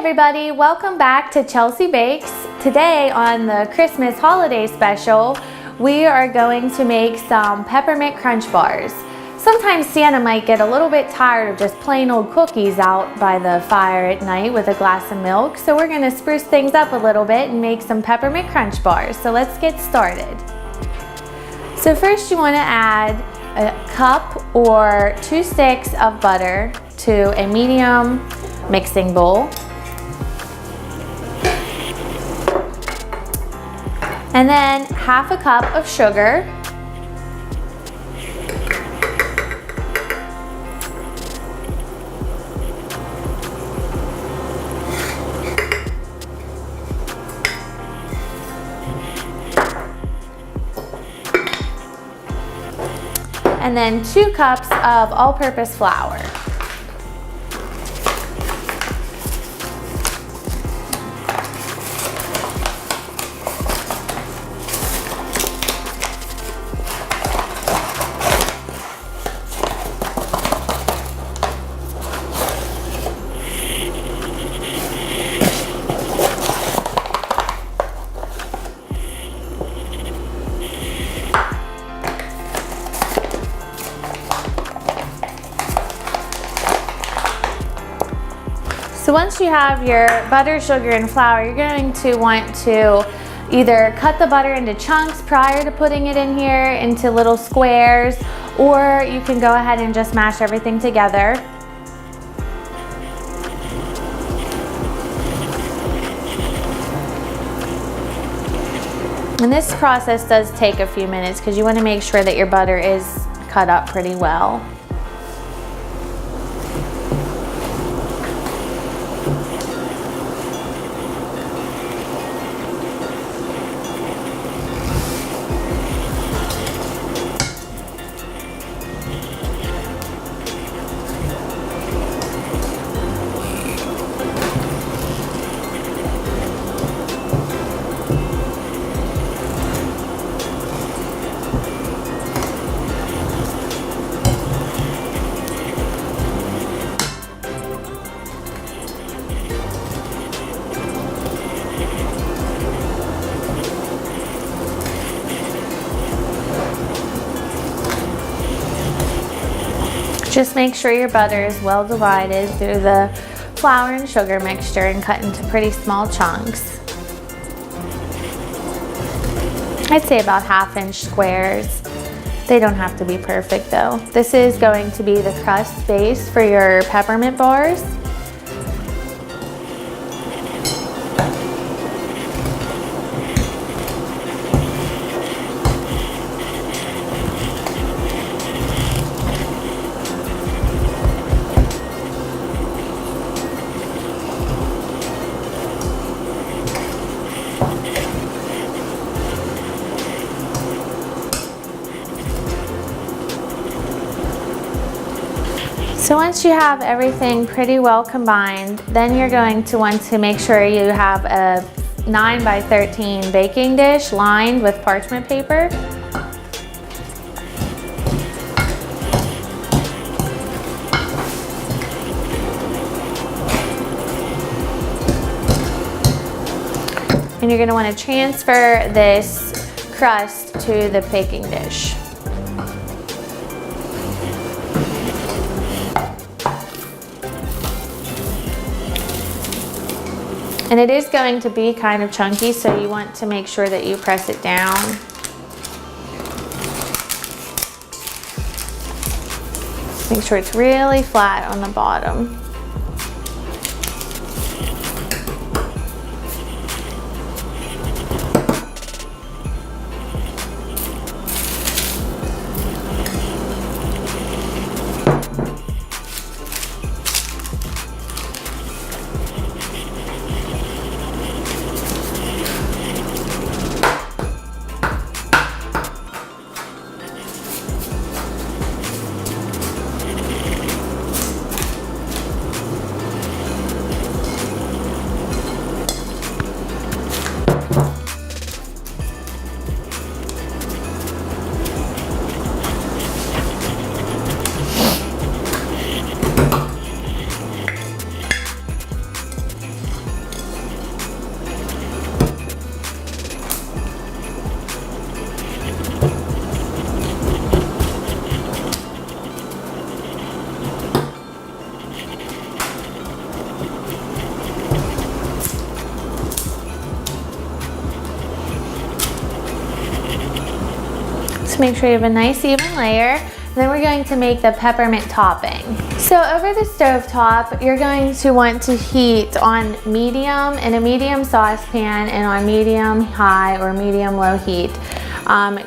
everybody, welcome back to Chelsea Bakes. Today on the Christmas holiday special, we are going to make some peppermint crunch bars. Sometimes Santa might get a little bit tired of just plain old cookies out by the fire at night with a glass of milk, so we're going to spruce things up a little bit and make some peppermint crunch bars. So let's get started. So first you want to add a cup or 2 sticks of butter to a medium mixing bowl. And then half a cup of sugar. And then 2 cups of all-purpose flour. So once you have your butter, sugar, and flour, you're going to want to either cut the butter into chunks prior to putting it in here into little squares, or you can go ahead and just mash everything together. And this process does take a few minutes because you want to make sure that your butter is cut up pretty well. Just make sure your butter is well divided through the flour and sugar mixture and cut into pretty small chunks. I'd say about 1/2-inch squares. They don't have to be perfect though. This is going to be the crust base for your peppermint bars. So once you have everything pretty well combined, then you're going to want to make sure you have a 9 by 13 baking dish lined with parchment paper. And you're going to want to transfer this crust to the baking dish. And it is going to be kind of chunky, so you want to make sure that you press it down. Make sure it's really flat on the bottom. make sure you have a nice even layer. Then we're going to make the peppermint topping. So over the stove top, you're going to want to heat on medium in a medium saucepan and on medium high or medium low heat.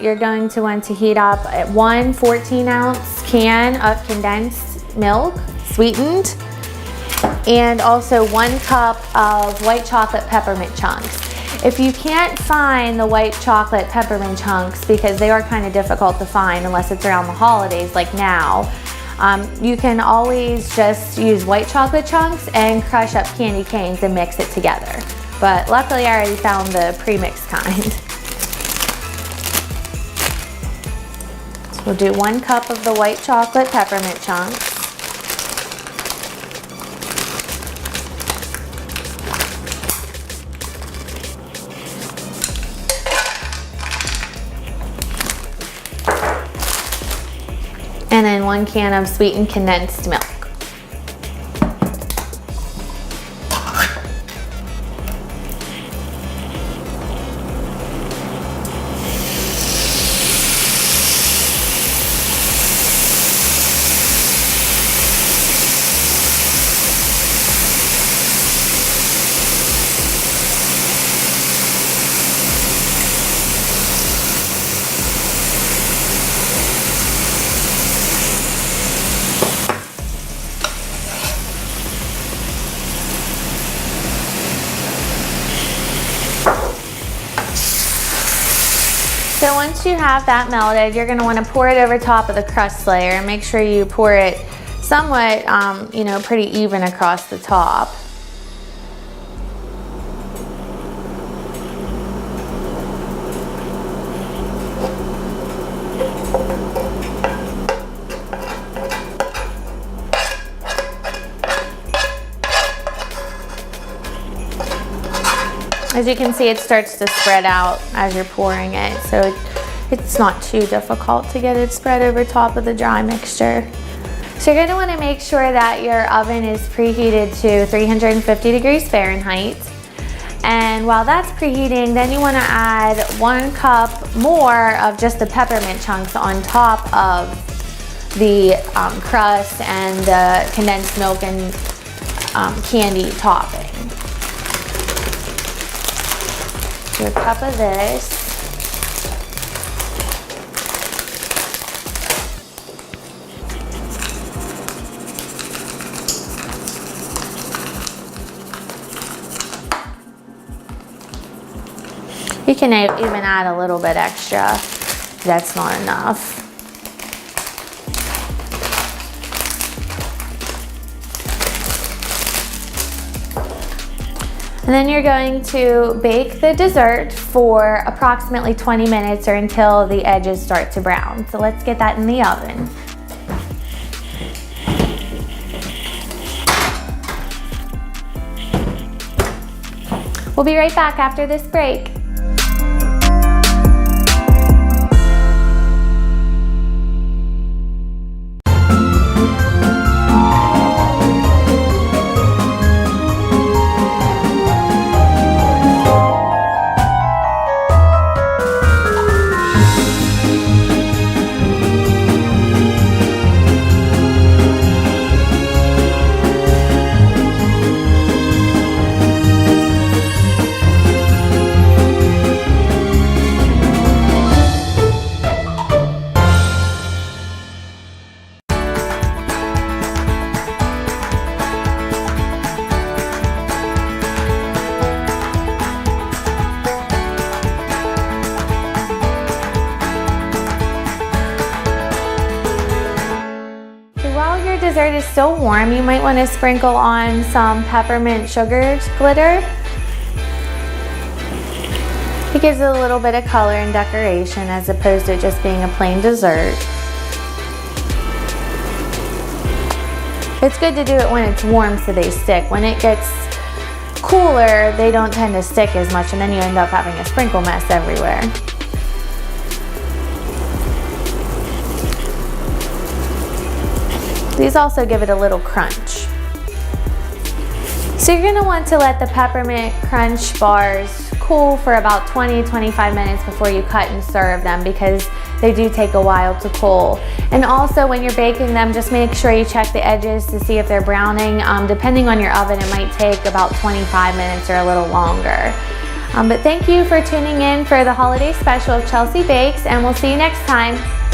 You're going to want to heat up one 14-ounce can of condensed milk, sweetened, and also 1 cup of white chocolate peppermint chunks. If you can't find the white chocolate peppermint chunks, because they are kind of difficult to find unless it's around the holidays like now, you can always just use white chocolate chunks and crush up candy canes and mix it together. But luckily I already found the pre-mixed kind. So we'll do 1 cup of the white chocolate peppermint chunks. And then 1 can of sweetened condensed milk. So once you have that melted, you're going to want to pour it over top of the crust layer and make sure you pour it somewhat, pretty even across the top. As you can see, it starts to spread out as you're pouring it, so it's not too difficult to get it spread over top of the dry mixture. So you're going to want to make sure that your oven is preheated to 350 degrees Fahrenheit. And while that's preheating, then you want to add 1 cup more of just the peppermint chunks on top of the crust and the condensed milk and candy topping. Do a cup of this. You can even add a little bit extra if that's not enough. And then you're going to bake the dessert for approximately 20 minutes or until the edges start to brown. So let's get that in the oven. We'll be right back after this break. Dessert is still warm, you might want to sprinkle on some peppermint sugar glitter. It gives it a little bit of color and decoration as opposed to just being a plain dessert. It's good to do it when it's warm so they stick. When it gets cooler, they don't tend to stick as much, and then you end up having a sprinkle mess everywhere. These also give it a little crunch. So you're going to want to let the peppermint crunch bars cool for about 20-25 minutes before you cut and serve them, because they do take a while to cool. And also when you're baking them, just make sure you check the edges to see if they're browning. Depending on your oven, it might take about 25 minutes or a little longer. But thank you for tuning in for the holiday special of Chelsea Bakes, and we'll see you next time.